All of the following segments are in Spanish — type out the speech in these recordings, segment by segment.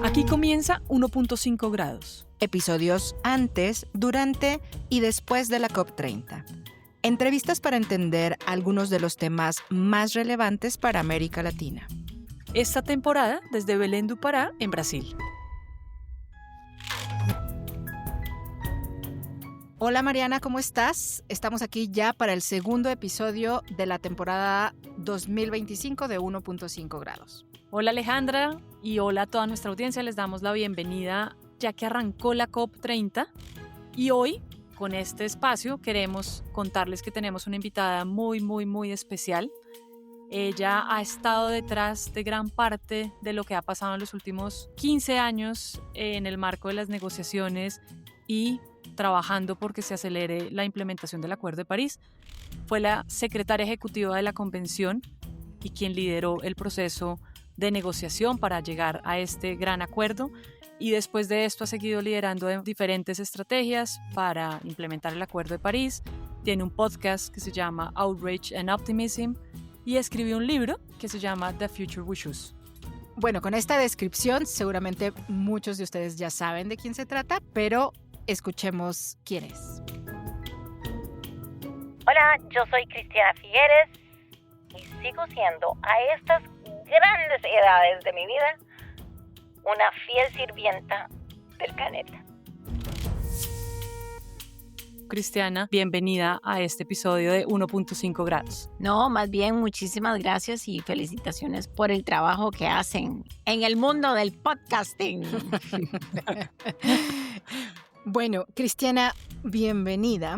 Aquí comienza 1.5 grados. Episodios antes, durante y después de la COP30. Entrevistas para entender algunos de los temas más relevantes para América Latina. Esta temporada desde Belém do Pará, en Brasil. Hola Mariana, ¿cómo estás? Estamos aquí ya para el segundo episodio de la temporada 2025 de 1.5 grados. Hola Alejandra y hola a toda nuestra audiencia. Les damos la bienvenida ya que arrancó la COP30 y hoy con este espacio queremos contarles que tenemos una invitada muy especial. Ella ha estado detrás de gran parte de lo que ha pasado en los últimos 15 años en el marco de las negociaciones y trabajando porque se acelere la implementación del Acuerdo de París. Fue la secretaria ejecutiva de la Convención y quien lideró el proceso de negociación para llegar a este gran acuerdo, y después de esto ha seguido liderando diferentes estrategias para implementar el Acuerdo de París. Tiene un podcast que se llama Outrage and Optimism y escribió un libro que se llama The Future We Choose. Bueno, con esta descripción seguramente muchos de ustedes ya saben de quién se trata, pero escuchemos quién es. Hola, yo soy Cristiana Figueres y sigo siendo a estas grandes edades de mi vida una fiel sirvienta del planeta. Cristiana, bienvenida a este episodio de 1.5 grados. No, más bien muchísimas gracias y felicitaciones por el trabajo que hacen en el mundo del podcasting. Bueno, Cristiana, bienvenida.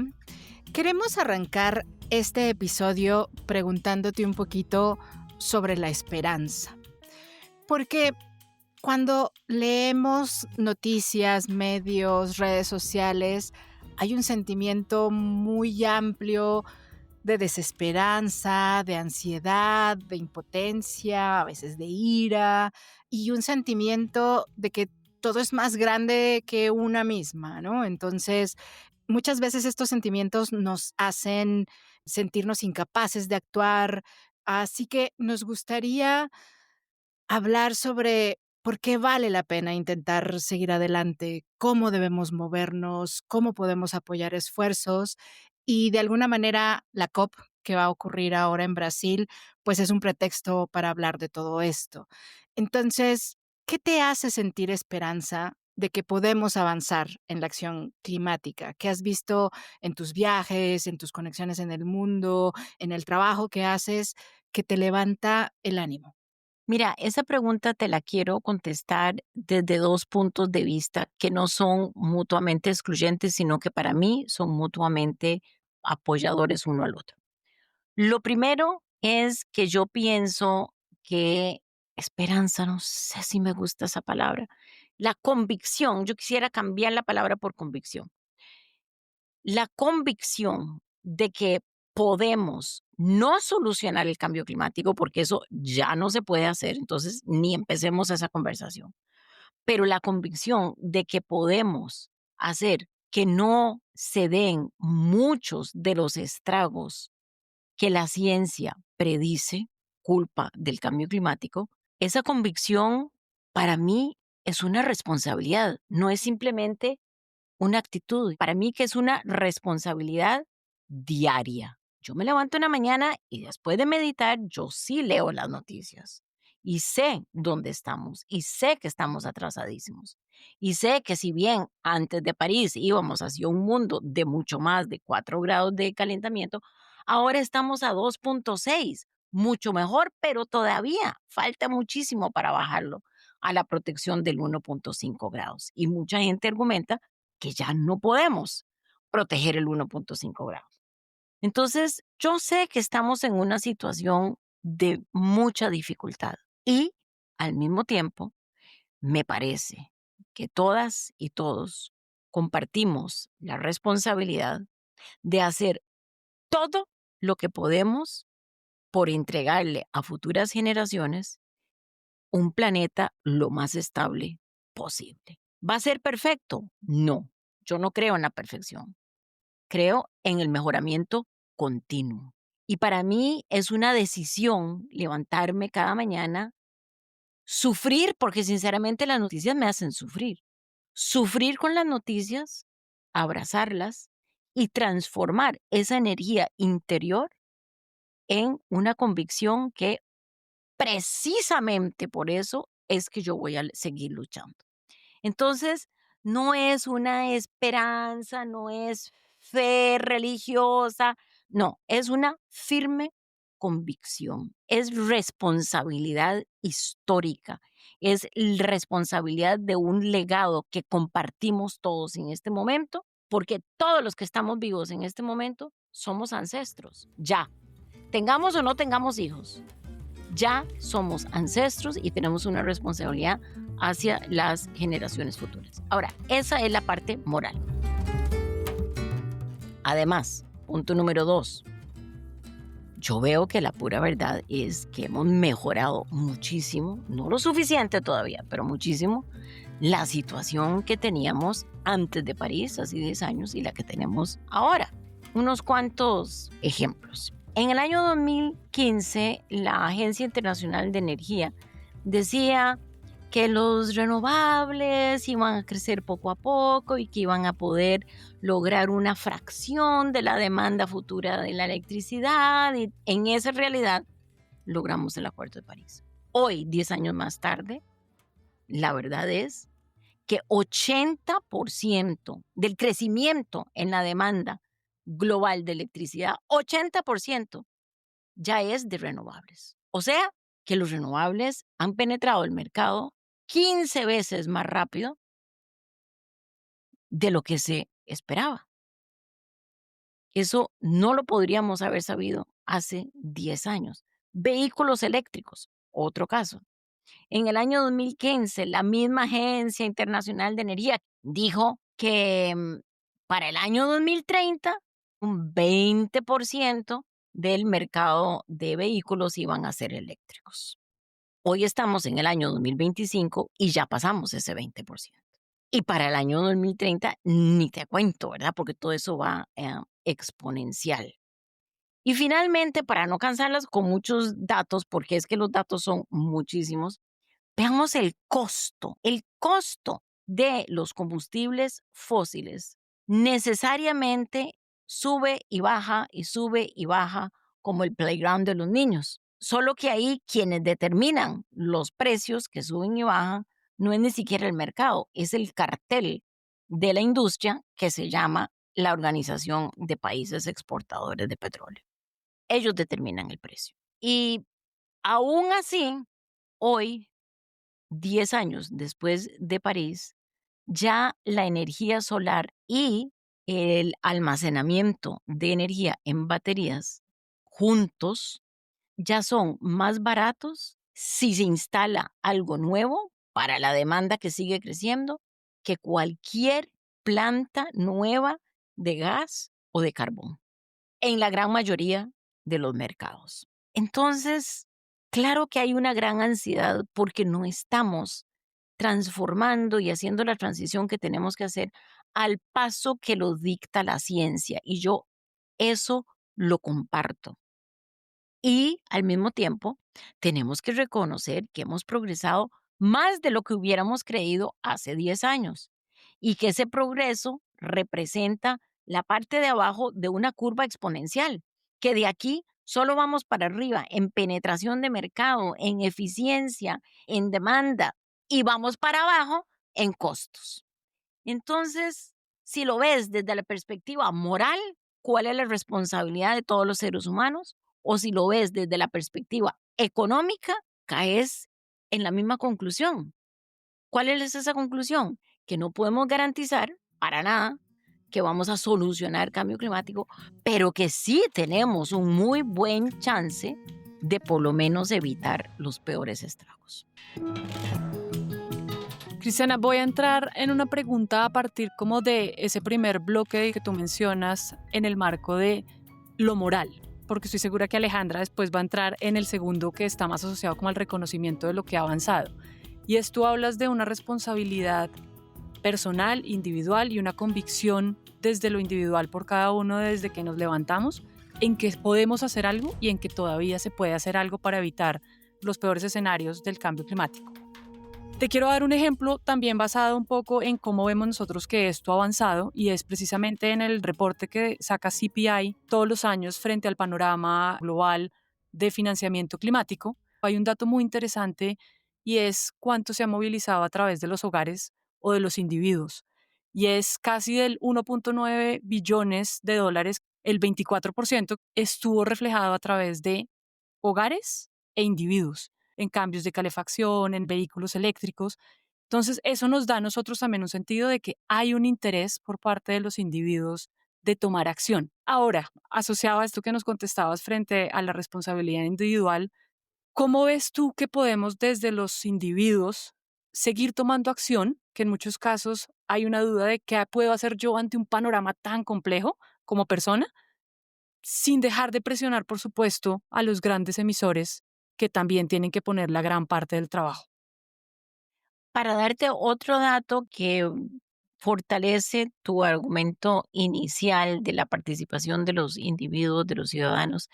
Queremos arrancar este episodio preguntándote un poquito sobre la esperanza. Porque cuando leemos noticias, medios, redes sociales, hay un sentimiento muy amplio de desesperanza, de ansiedad, de impotencia, a veces de ira, y un sentimiento de que todo es más grande que una misma, ¿no? Entonces, muchas veces estos sentimientos nos hacen sentirnos incapaces de actuar, así que nos gustaría hablar sobre por qué vale la pena intentar seguir adelante, cómo debemos movernos, cómo podemos apoyar esfuerzos y de alguna manera la COP que va a ocurrir ahora en Brasil, pues es un pretexto para hablar de todo esto. Entonces, ¿qué te hace sentir esperanza de que podemos avanzar en la acción climática? ¿Qué has visto en tus viajes, en tus conexiones en el mundo, en el trabajo que haces, que te levanta el ánimo? Mira, esa pregunta te la quiero contestar desde dos puntos de vista que no son mutuamente excluyentes, sino que para mí son mutuamente apoyadores uno al otro. Lo primero es que yo pienso que esperanza, no sé si me gusta esa palabra, la convicción, yo quisiera cambiar la palabra por convicción. La convicción de que podemos no solucionar el cambio climático, porque eso ya no se puede hacer, entonces ni empecemos esa conversación, pero la convicción de que podemos hacer que no se den muchos de los estragos que la ciencia predice, culpa del cambio climático, esa convicción para mí es una responsabilidad, no es simplemente una actitud, para mí que es una responsabilidad diaria. Yo me levanto una mañana y después de meditar, yo sí leo las noticias y sé dónde estamos y sé que estamos atrasadísimos. Y sé que si bien antes de París íbamos hacia un mundo de mucho más de 4 grados de calentamiento, ahora estamos a 2.6, mucho mejor, pero todavía falta muchísimo para bajarlo a la protección del 1.5 grados. Y mucha gente argumenta que ya no podemos proteger el 1.5 grados. Entonces, yo sé que estamos en una situación de mucha dificultad y al mismo tiempo me parece que todas y todos compartimos la responsabilidad de hacer todo lo que podemos por entregarle a futuras generaciones un planeta lo más estable posible. ¿Va a ser perfecto? No, yo no creo en la perfección. Creo en el mejoramiento continuo. Y para mí es una decisión levantarme cada mañana Sufrir, porque sinceramente las noticias me hacen sufrir. Sufrir con las noticias, abrazarlas y transformar esa energía interior en una convicción que precisamente por eso es que yo voy a seguir luchando. Entonces, no es una esperanza, no es fe religiosa, no, es una firme convicción, es responsabilidad histórica, es responsabilidad de un legado que compartimos todos en este momento, porque todos los que estamos vivos en este momento somos ancestros, ya, tengamos o no tengamos hijos. Ya somos ancestros y tenemos una responsabilidad hacia las generaciones futuras. Ahora, esa es la parte moral. Además, punto número 2. Yo veo que la pura verdad es que hemos mejorado muchísimo, no lo suficiente todavía, pero muchísimo, la situación que teníamos antes de París, hace 10 años, y la que tenemos ahora. Unos cuantos ejemplos. En el año 2015, la Agencia Internacional de Energía decía que los renovables iban a crecer poco a poco y que iban a poder lograr una fracción de la demanda futura de la electricidad. Y en esa realidad logramos el Acuerdo de París. Hoy, 10 años más tarde, la verdad es que 80% del crecimiento en la demanda global de electricidad, 80% ya es de renovables. O sea, que los renovables han penetrado el mercado 15 veces más rápido de lo que se esperaba. Eso no lo podríamos haber sabido hace 10 años. Vehículos eléctricos, otro caso. En el año 2015, la misma Agencia Internacional de Energía dijo que para el año 2030, un 20% del mercado de vehículos iban a ser eléctricos. Hoy estamos en el año 2025 y ya pasamos ese 20%. Y para el año 2030, ni te cuento, ¿verdad? Porque todo eso va exponencial. Y finalmente, para no cansarlas con muchos datos, porque es que los datos son muchísimos, veamos el costo de los combustibles fósiles. Necesariamente sube y baja y sube y baja como el playground de los niños. Solo que ahí quienes determinan los precios que suben y bajan no es ni siquiera el mercado, es el cartel de la industria que se llama la Organización de Países Exportadores de Petróleo. Ellos determinan el precio. Y aún así, hoy, 10 años después de París, ya la energía solar y el almacenamiento de energía en baterías juntos ya son más baratos si se instala algo nuevo para la demanda que sigue creciendo que cualquier planta nueva de gas o de carbón en la gran mayoría de los mercados. Entonces, claro que hay una gran ansiedad porque no estamos transformando y haciendo la transición que tenemos que hacer al paso que lo dicta la ciencia. Y yo eso lo comparto. Y al mismo tiempo, tenemos que reconocer que hemos progresado más de lo que hubiéramos creído hace 10 años y que ese progreso representa la parte de abajo de una curva exponencial, que de aquí solo vamos para arriba en penetración de mercado, en eficiencia, en demanda y vamos para abajo en costos. Entonces, si lo ves desde la perspectiva moral, ¿cuál es la responsabilidad de todos los seres humanos? O si lo ves desde la perspectiva económica, caes en la misma conclusión. ¿Cuál es esa conclusión? Que no podemos garantizar para nada que vamos a solucionar el cambio climático, pero que sí tenemos un muy buen chance de por lo menos evitar los peores estragos. Cristiana, voy a entrar en una pregunta a partir como de ese primer bloque que tú mencionas en el marco de lo moral, porque estoy segura que Alejandra después va a entrar en el segundo que está más asociado como al reconocimiento de lo que ha avanzado. Y es, tú hablas de una responsabilidad personal, individual y una convicción desde lo individual por cada uno desde que nos levantamos en que podemos hacer algo y en que todavía se puede hacer algo para evitar los peores escenarios del cambio climático. Te quiero dar un ejemplo también basado un poco en cómo vemos nosotros que esto ha avanzado, y es precisamente en el reporte que saca CPI todos los años frente al panorama global de financiamiento climático. Hay un dato muy interesante, y es cuánto se ha movilizado a través de los hogares o de los individuos. Y es casi del 1.9 billones de dólares. El 24% estuvo reflejado a través de hogares e individuos, en cambios de calefacción, en vehículos eléctricos. Entonces, eso nos da a nosotros también un sentido de que hay un interés por parte de los individuos de tomar acción. Ahora, asociado a esto que nos contestabas frente a la responsabilidad individual, ¿cómo ves tú que podemos desde los individuos seguir tomando acción? Que en muchos casos hay una duda de qué puedo hacer yo ante un panorama tan complejo como persona, sin dejar de presionar, por supuesto, a los grandes emisores que también tienen que poner la gran parte del trabajo. Para darte otro dato que fortalece tu argumento inicial de la participación de los individuos, de los ciudadanos,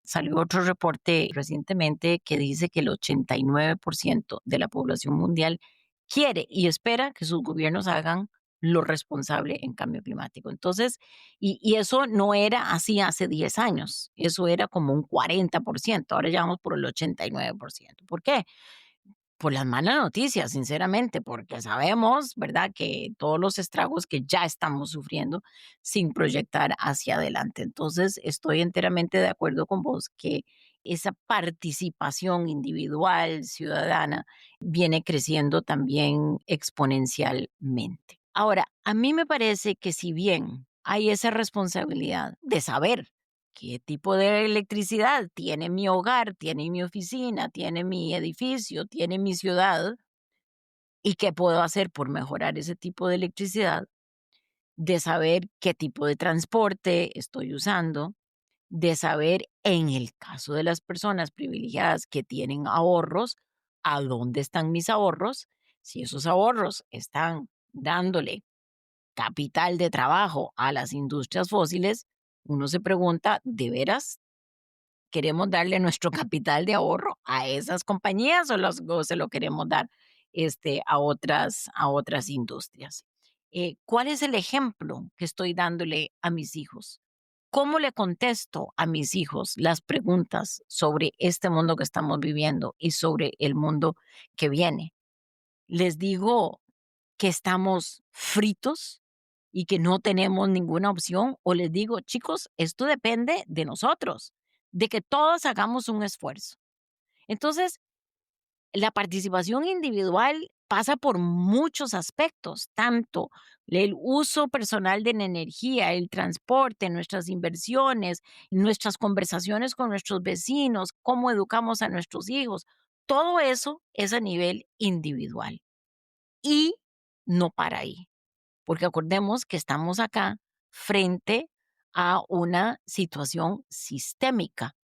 salió otro reporte recientemente que dice que el 89% de la población mundial quiere y espera que sus gobiernos hagan lo responsable en cambio climático. Entonces, y eso no era así hace 10 años, eso era como un 40%, ahora ya vamos por el 89%. ¿Por qué? Por las malas noticias, sinceramente, porque sabemos, ¿verdad?, que todos los estragos que ya estamos sufriendo sin proyectar hacia adelante. Entonces, estoy enteramente de acuerdo con vos que esa participación individual, ciudadana, viene creciendo también exponencialmente. Ahora, a mí me parece que si bien hay esa responsabilidad de saber qué tipo de electricidad tiene mi hogar, tiene mi oficina, tiene mi edificio, tiene mi ciudad, y qué puedo hacer por mejorar ese tipo de electricidad, de saber qué tipo de transporte estoy usando, de saber en el caso de las personas privilegiadas que tienen ahorros, a dónde están mis ahorros, si esos ahorros están dándole capital de trabajo a las industrias fósiles, uno se pregunta, ¿de veras queremos darle nuestro capital de ahorro a esas compañías o se lo queremos dar a otras industrias? ¿Cuál es el ejemplo que estoy dándole a mis hijos? ¿Cómo le contesto a mis hijos las preguntas sobre este mundo que estamos viviendo y sobre el mundo que viene? ¿Les digo que estamos fritos y que no tenemos ninguna opción? ¿O les digo, chicos, esto depende de nosotros, de que todos hagamos un esfuerzo? Entonces, la participación individual pasa por muchos aspectos, tanto el uso personal de la energía, el transporte, nuestras inversiones, nuestras conversaciones con nuestros vecinos, cómo educamos a nuestros hijos. Todo eso es a nivel individual. Y no para ahí, porque acordemos que estamos acá frente a una situación sistémica.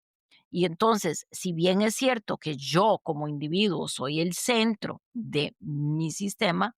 Y entonces, si bien es cierto que yo como individuo soy el centro de mi sistema,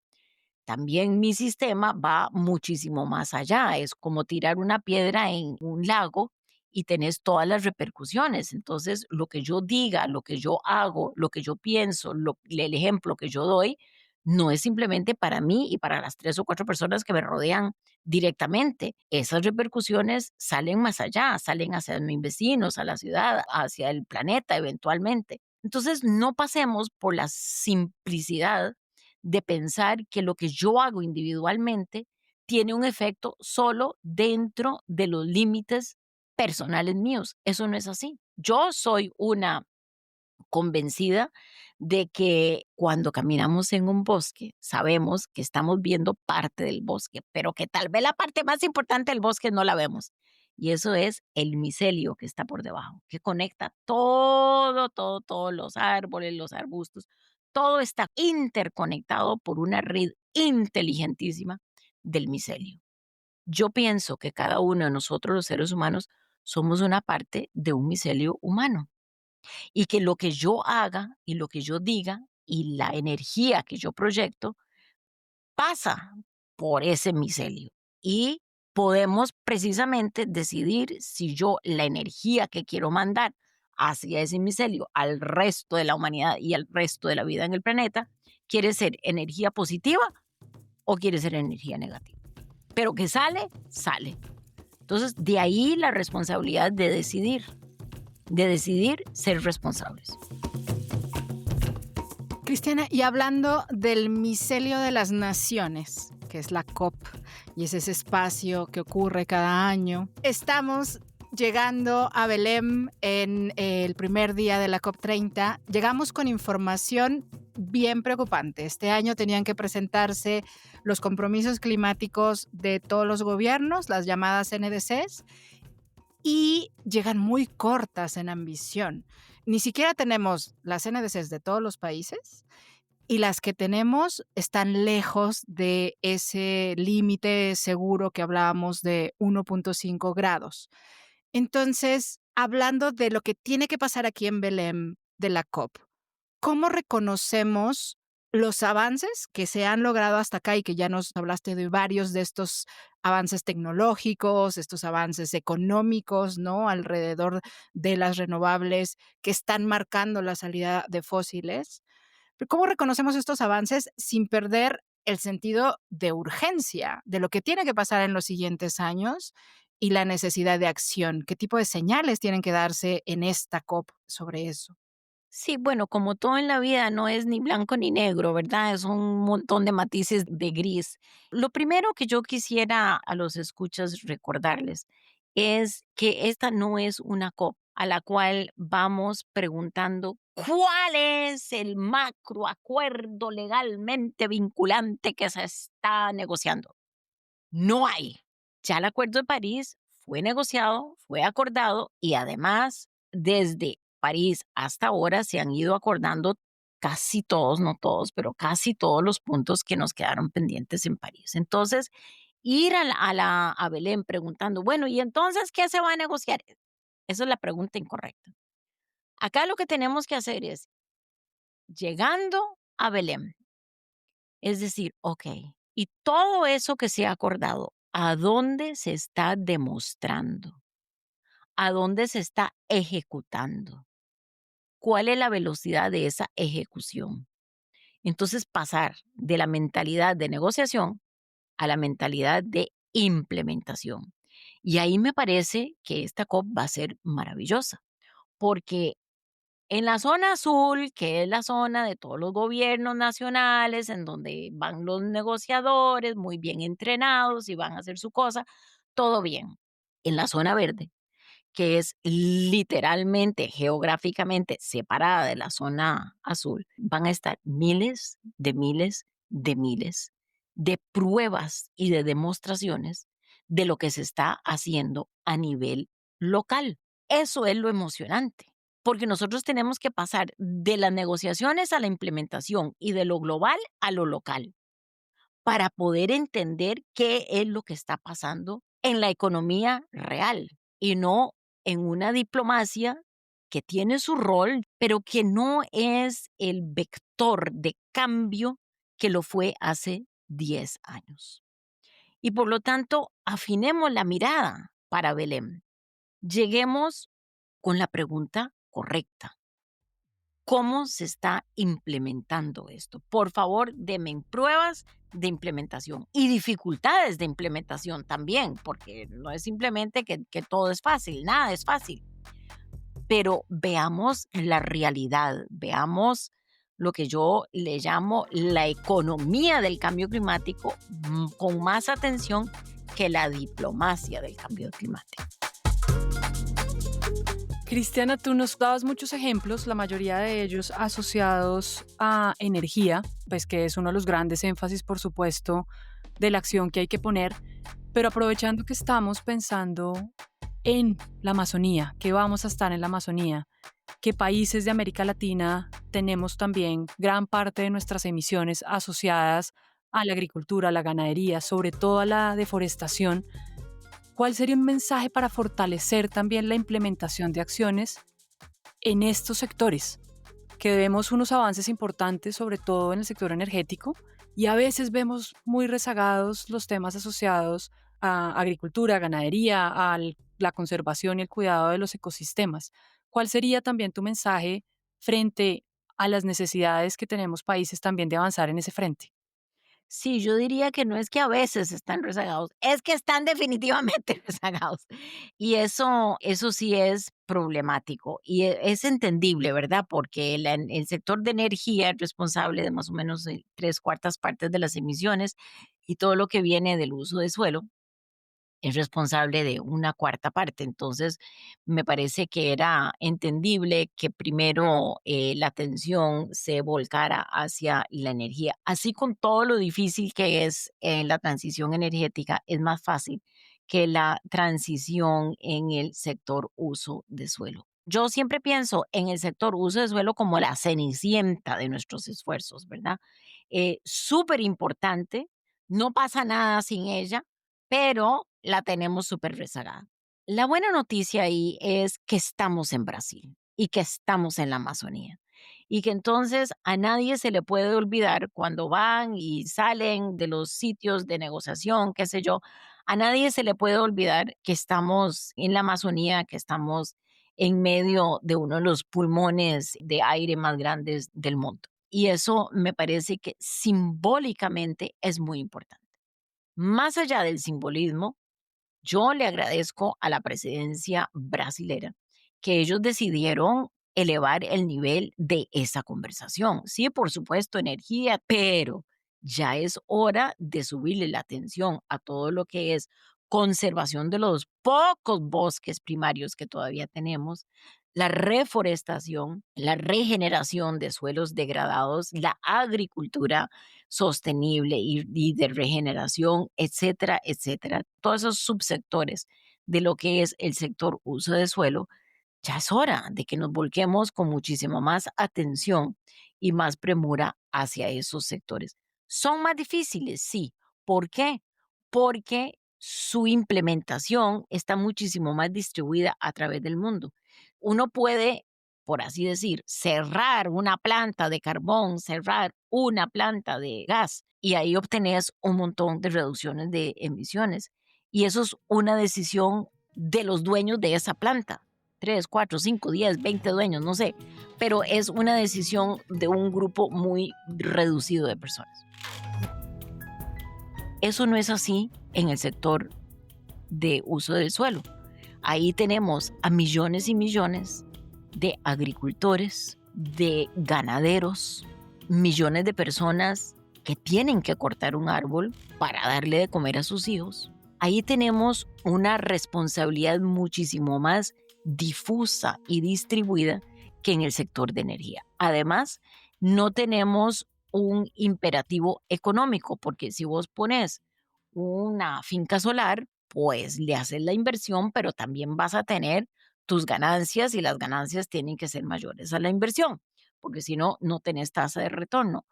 también mi sistema va muchísimo más allá. Es como tirar una piedra en un lago y tenés todas las repercusiones. Entonces, lo que yo diga, lo que yo hago, lo que yo pienso, el ejemplo que yo doy, no es simplemente para mí y para las 3 o 4 personas que me rodean directamente. Esas repercusiones salen más allá, salen hacia mis vecinos, a la ciudad, hacia el planeta eventualmente. Entonces, no pasemos por la simplicidad de pensar que lo que yo hago individualmente tiene un efecto solo dentro de los límites personales míos. Eso no es así. Yo soy una convencida de que cuando caminamos en un bosque, sabemos que estamos viendo parte del bosque, pero que tal vez la parte más importante del bosque no la vemos. Y eso es el micelio que está por debajo, que conecta todos los árboles, los arbustos. Todo está interconectado por una red inteligentísima del micelio. Yo pienso que cada uno de nosotros, los seres humanos, somos una parte de un micelio humano y que lo que yo haga y lo que yo diga y la energía que yo proyecto pasa por ese micelio y podemos precisamente decidir si yo la energía que quiero mandar hacia ese micelio al resto de la humanidad y al resto de la vida en el planeta ¿Quieres ser energía positiva o quieres ser energía negativa? Pero que sale, sale. Entonces, de ahí la responsabilidad de decidir ser responsables. Cristiana, y hablando del micelio de las naciones, que es la COP, y es ese espacio que ocurre cada año, estamos llegando a Belém en el primer día de la COP30. Llegamos con información bien preocupante. Este año tenían que presentarse los compromisos climáticos de todos los gobiernos, las llamadas NDCs, y llegan muy cortas en ambición. Ni siquiera tenemos las NDCs de todos los países y las que tenemos están lejos de ese límite seguro que hablábamos de 1.5 grados. Entonces, hablando de lo que tiene que pasar aquí en Belém de la COP, ¿cómo reconocemos los avances que se han logrado hasta acá y que ya nos hablaste de varios de estos avances tecnológicos, estos avances económicos, ¿no? Alrededor de las renovables que están marcando la salida de fósiles. Pero ¿cómo reconocemos estos avances sin perder el sentido de urgencia de lo que tiene que pasar en los siguientes años y la necesidad de acción? ¿Qué tipo de señales tienen que darse en esta COP sobre eso? Sí, bueno, como todo en la vida no es ni blanco ni negro, ¿verdad? Es un montón de matices de gris. Lo primero que yo quisiera a los escuchas recordarles es que esta no es una COP a la cual vamos preguntando cuál es el macroacuerdo legalmente vinculante que se está negociando. No hay. Ya el Acuerdo de París fue negociado, fue acordado y además desde París hasta ahora se han ido acordando casi todos, no todos, pero casi todos los puntos que nos quedaron pendientes en París. Entonces, ir a Belén preguntando, bueno, ¿y entonces qué se va a negociar? Esa es la pregunta incorrecta. Acá lo que tenemos que hacer es, llegando a Belén, es decir, ok, y todo eso que se ha acordado, ¿a dónde se está demostrando? ¿A dónde se está ejecutando? ¿Cuál es la velocidad de esa ejecución? Entonces, pasar de la mentalidad de negociación a la mentalidad de implementación. Y ahí me parece que esta COP va a ser maravillosa, porque en la zona azul, que es la zona de todos los gobiernos nacionales, en donde van los negociadores muy bien entrenados y van a hacer su cosa, todo bien. En la zona verde, que es literalmente, geográficamente separada de la zona azul, van a estar miles de pruebas y de demostraciones de lo que se está haciendo a nivel local. Eso es lo emocionante, porque nosotros tenemos que pasar de las negociaciones a la implementación y de lo global a lo local para poder entender qué es lo que está pasando en la economía real y no en una diplomacia que tiene su rol, pero que no es el vector de cambio que lo fue hace 10 años. Y por lo tanto, afinemos la mirada para Belém. Lleguemos con la pregunta correcta. ¿Cómo se está implementando esto? Por favor, denme pruebas de implementación y dificultades de implementación también, porque no es simplemente que todo es fácil, nada es fácil. Pero veamos la realidad, veamos lo que yo le llamo la economía del cambio climático con más atención que la diplomacia del cambio climático. Cristiana, tú nos dabas muchos ejemplos, la mayoría de ellos asociados a energía, pues que es uno de los grandes énfasis, por supuesto, de la acción que hay que poner, pero aprovechando que estamos pensando en la Amazonía, que vamos a estar en la Amazonía, que países de América Latina tenemos también gran parte de nuestras emisiones asociadas a la agricultura, a la ganadería, sobre todo a la deforestación. ¿Cuál sería un mensaje para fortalecer también la implementación de acciones en estos sectores? Que vemos unos avances importantes, sobre todo en el sector energético, y a veces vemos muy rezagados los temas asociados a agricultura, ganadería, a la conservación y el cuidado de los ecosistemas. ¿Cuál sería también tu mensaje frente a las necesidades que tenemos países también de avanzar en ese frente? Sí, yo diría que no es que a veces están rezagados, es que están definitivamente rezagados. Y eso sí es problemático y es entendible, ¿verdad? Porque el sector de energía es responsable de más o menos tres cuartas partes de las emisiones y todo lo que viene del uso de suelo es responsable de una cuarta parte. Entonces, me parece que era entendible que primero la atención se volcara hacia la energía. Así con todo lo difícil que es la transición energética, es más fácil que la transición en el sector uso de suelo. Yo siempre pienso en el sector uso de suelo como la cenicienta de nuestros esfuerzos, ¿verdad? Súper importante, no pasa nada sin ella, pero la tenemos súper rezagada. La buena noticia ahí es que estamos en Brasil y que estamos en la Amazonía y que entonces a nadie se le puede olvidar cuando van y salen de los sitios de negociación, qué sé yo, a nadie se le puede olvidar que estamos en la Amazonía, que estamos en medio de uno de los pulmones de aire más grandes del mundo. Y eso me parece que simbólicamente es muy importante. Más allá del simbolismo, yo le agradezco a la presidencia brasilera que ellos decidieron elevar el nivel de esa conversación. Sí, por supuesto, energía, pero ya es hora de subirle la atención a todo lo que es conservación de los pocos bosques primarios que todavía tenemos, la reforestación, la regeneración de suelos degradados, la agricultura sostenible y de regeneración, etcétera, etcétera. Todos esos subsectores de lo que es el sector uso de suelo, ya es hora de que nos volquemos con muchísima más atención y más premura hacia esos sectores. ¿Son más difíciles? Sí. ¿Por qué? Porque su implementación está muchísimo más distribuida a través del mundo. Uno puede, por así decir, cerrar una planta de carbón, cerrar una planta de gas y ahí obtenés un montón de reducciones de emisiones. Y eso es una decisión de los dueños de esa planta. 3, 4, 5, 10, 20 dueños, no sé, pero es una decisión de un grupo muy reducido de personas. Eso no es así en el sector de uso del suelo. Ahí tenemos a millones y millones de agricultores, de ganaderos, millones de personas que tienen que cortar un árbol para darle de comer a sus hijos. Ahí tenemos una responsabilidad muchísimo más difusa y distribuida que en el sector de energía. Además, no tenemos un imperativo económico, porque si vos pones una finca solar, pues le haces la inversión, pero también vas a tener tus ganancias y las ganancias tienen que ser mayores a la inversión, porque si no, no tenés tasa de retorno.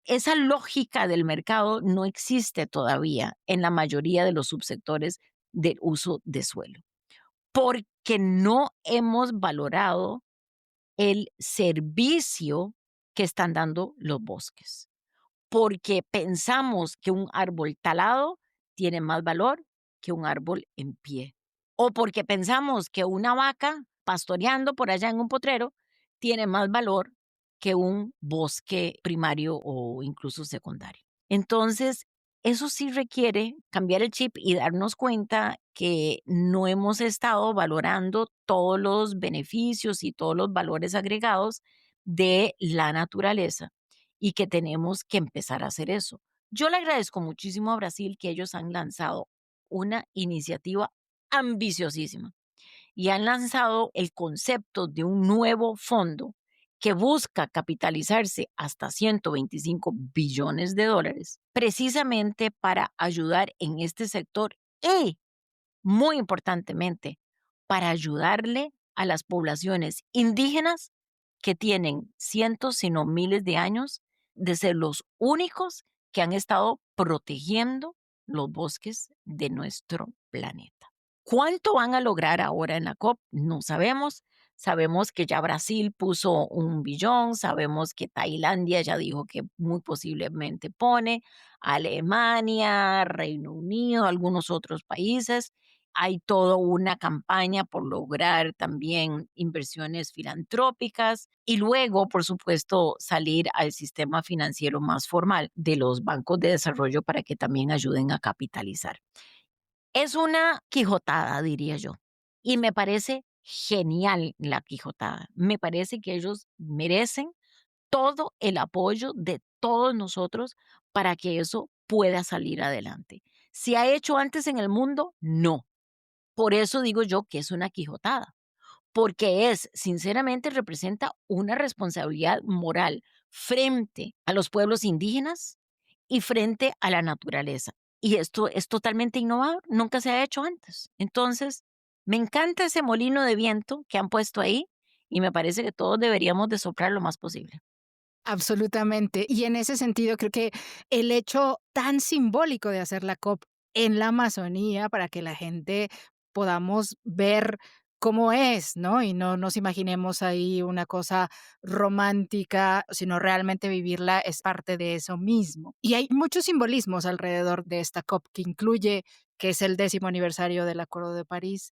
Esa lógica del mercado no existe todavía en la mayoría de los subsectores del uso de suelo, porque no hemos valorado el servicio que están dando los bosques, porque pensamos que un árbol talado tiene más valor que un árbol en pie, o porque pensamos que una vaca pastoreando por allá en un potrero tiene más valor que un bosque primario o incluso secundario. Entonces, eso sí requiere cambiar el chip y darnos cuenta que no hemos estado valorando todos los beneficios y todos los valores agregados de la naturaleza y que tenemos que empezar a hacer eso. Yo le agradezco muchísimo a Brasil que ellos han lanzado una iniciativa ambiciosísima y han lanzado el concepto de un nuevo fondo que busca capitalizarse hasta 125 billones de dólares, precisamente para ayudar en este sector y, muy importantemente, para ayudarle a las poblaciones indígenas que tienen cientos, si no miles de años de ser los únicos que han estado protegiendo los bosques de nuestro planeta. ¿Cuánto van a lograr ahora en la COP? No sabemos. Sabemos que ya Brasil puso 1 billón, sabemos que Tailandia ya dijo que muy posiblemente pone, Alemania, Reino Unido, algunos otros países. hay toda una campaña por lograr también inversiones filantrópicas y luego, por supuesto, salir al sistema financiero más formal de los bancos de desarrollo para que también ayuden a capitalizar. Es una quijotada, diría yo, y me parece genial la quijotada. Me parece que ellos merecen todo el apoyo de todos nosotros para que eso pueda salir adelante. ¿Se ha hecho antes en el mundo? No. Por eso digo yo que es una quijotada, porque sinceramente, representa una responsabilidad moral frente a los pueblos indígenas y frente a la naturaleza. Y esto es totalmente innovador, nunca se ha hecho antes. Entonces, me encanta ese molino de viento que han puesto ahí y me parece que todos deberíamos de soplar lo más posible. Absolutamente. Y en ese sentido, creo que el hecho tan simbólico de hacer la COP en la Amazonía para que la gente podamos ver cómo es, ¿no? Y no nos imaginemos ahí una cosa romántica, sino realmente vivirla es parte de eso mismo. Y hay muchos simbolismos alrededor de esta COP que incluye que es el 10º aniversario del Acuerdo de París,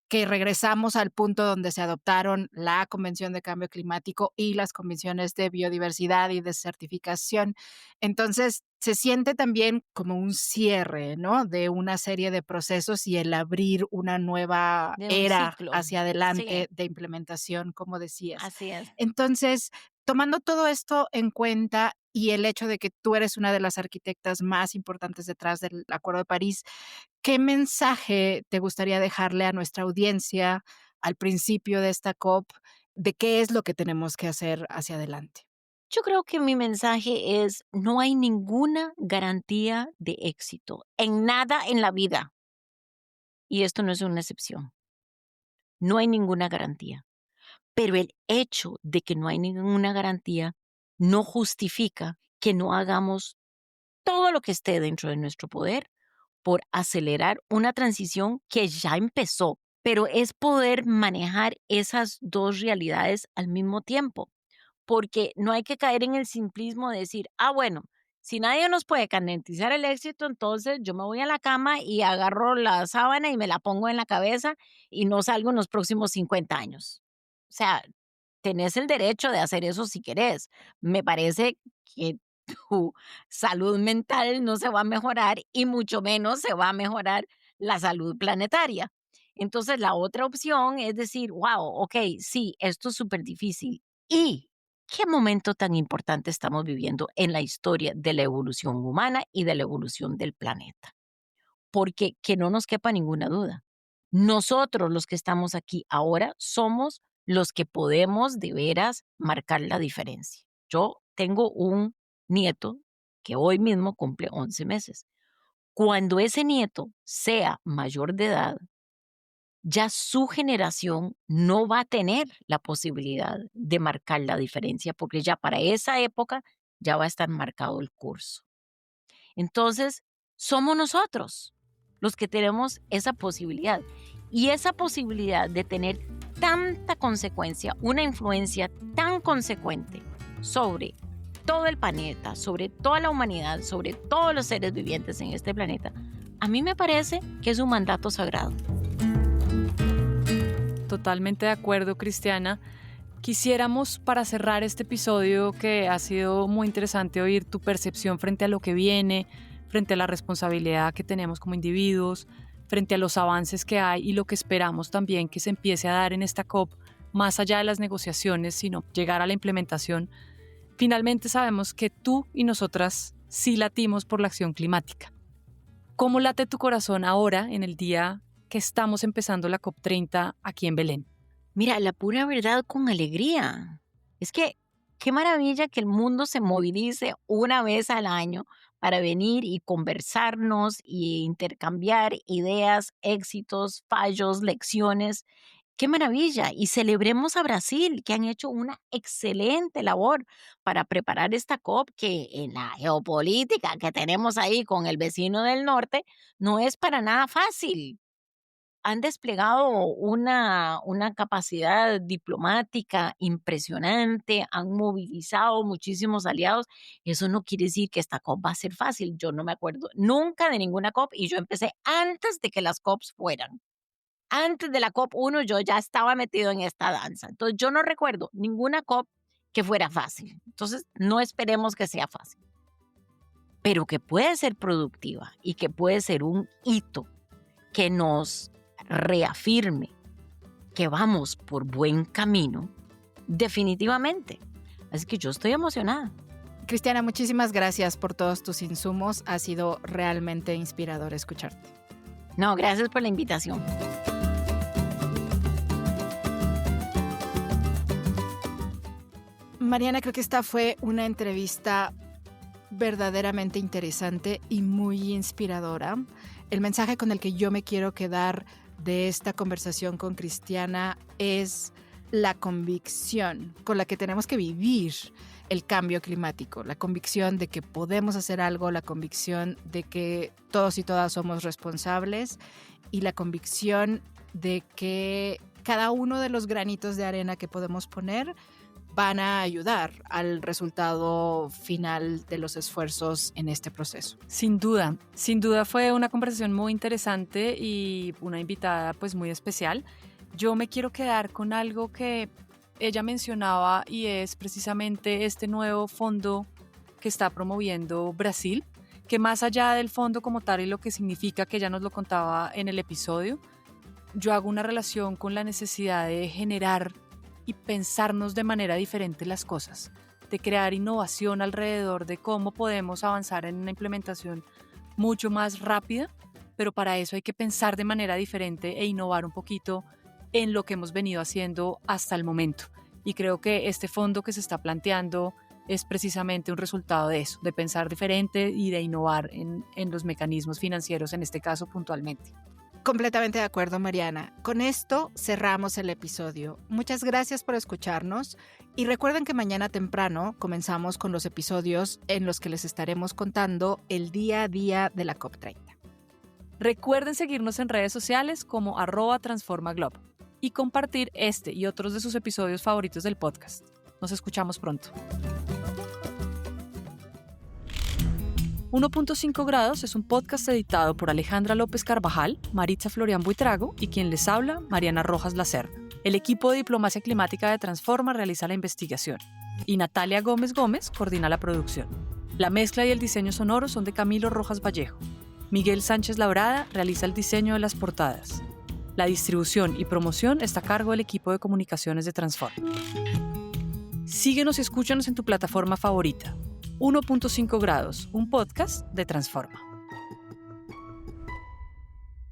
que regresamos al punto donde se adoptaron la Convención de Cambio Climático y las convenciones de biodiversidad y de certificación. Entonces, se siente también como un cierre, ¿no? De una serie de procesos y el abrir una nueva De un era ciclo. hacia Sí, adelante de implementación, como decías. así es. Entonces, tomando todo esto en cuenta y el hecho de que tú eres una de las arquitectas más importantes detrás del Acuerdo de París, ¿qué mensaje te gustaría dejarle a nuestra audiencia al principio de esta COP de qué es lo que tenemos que hacer hacia adelante? Yo creo que mi mensaje es, no hay ninguna garantía de éxito en nada en la vida. Y esto no es una excepción. No hay ninguna garantía. Pero el hecho de que no hay ninguna garantía no justifica que no hagamos todo lo que esté dentro de nuestro poder por acelerar una transición que ya empezó, pero es poder manejar esas dos realidades al mismo tiempo, porque no hay que caer en el simplismo de decir, bueno, si nadie nos puede garantizar el éxito, entonces yo me voy a la cama y agarro la sábana y me la pongo en la cabeza y no salgo en los próximos 50 años. O sea, tenés el derecho de hacer eso si querés. Me parece que tu salud mental no se va a mejorar y mucho menos se va a mejorar la salud planetaria. Entonces, la otra opción es decir, wow, ok, sí, esto es súper difícil. ¿Y qué momento tan importante estamos viviendo en la historia de la evolución humana y de la evolución del planeta? Porque que no nos quepa ninguna duda. Nosotros los que estamos aquí ahora somos los que podemos de veras marcar la diferencia. Yo tengo un nieto que hoy mismo cumple 11 meses. Cuando ese nieto sea mayor de edad, ya su generación no va a tener la posibilidad de marcar la diferencia porque ya para esa época ya va a estar marcado el curso. Entonces, somos nosotros los que tenemos esa posibilidad. Y esa posibilidad de tener tanta consecuencia, una influencia tan consecuente sobre todo el planeta, sobre toda la humanidad, sobre todos los seres vivientes en este planeta, a mí me parece que es un mandato sagrado. Totalmente de acuerdo, Cristiana. Quisiéramos, para cerrar este episodio, que ha sido muy interesante oír tu percepción frente a lo que viene, frente a la responsabilidad que tenemos como individuos, frente a los avances que hay y lo que esperamos también que se empiece a dar en esta COP, más allá de las negociaciones, sino llegar a la implementación. Finalmente sabemos que tú y nosotras sí latimos por la acción climática. ¿Cómo late tu corazón ahora, en el día que estamos empezando la COP30 aquí en Belén? Mira, la pura verdad con alegría. Es que qué maravilla que el mundo se movilice una vez al año para venir y conversarnos y intercambiar ideas, éxitos, fallos, lecciones. Qué maravilla. Y celebremos a Brasil, que han hecho una excelente labor para preparar esta COP, que en la geopolítica que tenemos ahí con el vecino del norte no es para nada fácil. han desplegado una capacidad diplomática impresionante, han movilizado muchísimos aliados. Eso no quiere decir que esta COP va a ser fácil. Yo no me acuerdo nunca de ninguna COP y yo empecé antes de que las COPs fueran. Antes de la COP 1 yo ya estaba metido en esta danza. Entonces yo no recuerdo ninguna COP que fuera fácil. Entonces no esperemos que sea fácil, pero que puede ser productiva y que puede ser un hito que nos reafirme que vamos por buen camino, definitivamente. Así que yo estoy emocionada. Cristiana, muchísimas gracias por todos tus insumos. Ha sido realmente inspirador escucharte. No, gracias por la invitación. Mariana, creo que esta fue una entrevista verdaderamente interesante y muy inspiradora. El mensaje con el que yo me quiero quedar de esta conversación con Cristiana es la convicción con la que tenemos que vivir el cambio climático, la convicción de que podemos hacer algo, la convicción de que todos y todas somos responsables y la convicción de que cada uno de los granitos de arena que podemos poner van a ayudar al resultado final de los esfuerzos en este proceso. Sin duda fue una conversación muy interesante y una invitada pues muy especial. Yo me quiero quedar con algo que ella mencionaba y es precisamente este nuevo fondo que está promoviendo Brasil, que más allá del fondo como tal y lo que significa, que ella nos lo contaba en el episodio, yo hago una relación con la necesidad de generar y pensarnos de manera diferente las cosas, de crear innovación alrededor de cómo podemos avanzar en una implementación mucho más rápida, pero para eso hay que pensar de manera diferente e innovar un poquito en lo que hemos venido haciendo hasta el momento. Y creo que este fondo que se está planteando es precisamente un resultado de eso, de pensar diferente y de innovar en los mecanismos financieros, en este caso puntualmente. Completamente de acuerdo, Mariana. Con esto cerramos el episodio. Muchas gracias por escucharnos y recuerden que mañana temprano comenzamos con los episodios en los que les estaremos contando el día a día de la COP30. Recuerden seguirnos en redes sociales como @transformaglob y compartir este y otros de sus episodios favoritos del podcast. Nos escuchamos pronto. 1.5 grados es un podcast editado por Alejandra López Carvajal, Maritza Florián Buitrago y quien les habla, Mariana Rojas Lacerda. El equipo de Diplomacia Climática de Transforma realiza la investigación y Natalia Gómez Gómez coordina la producción. La mezcla y el diseño sonoro son de Camilo Rojas Vallejo. Miguel Sánchez Labrada realiza el diseño de las portadas. La distribución y promoción está a cargo del equipo de comunicaciones de Transforma. Síguenos y escúchanos en tu plataforma favorita. 1.5 grados, un podcast de Transforma.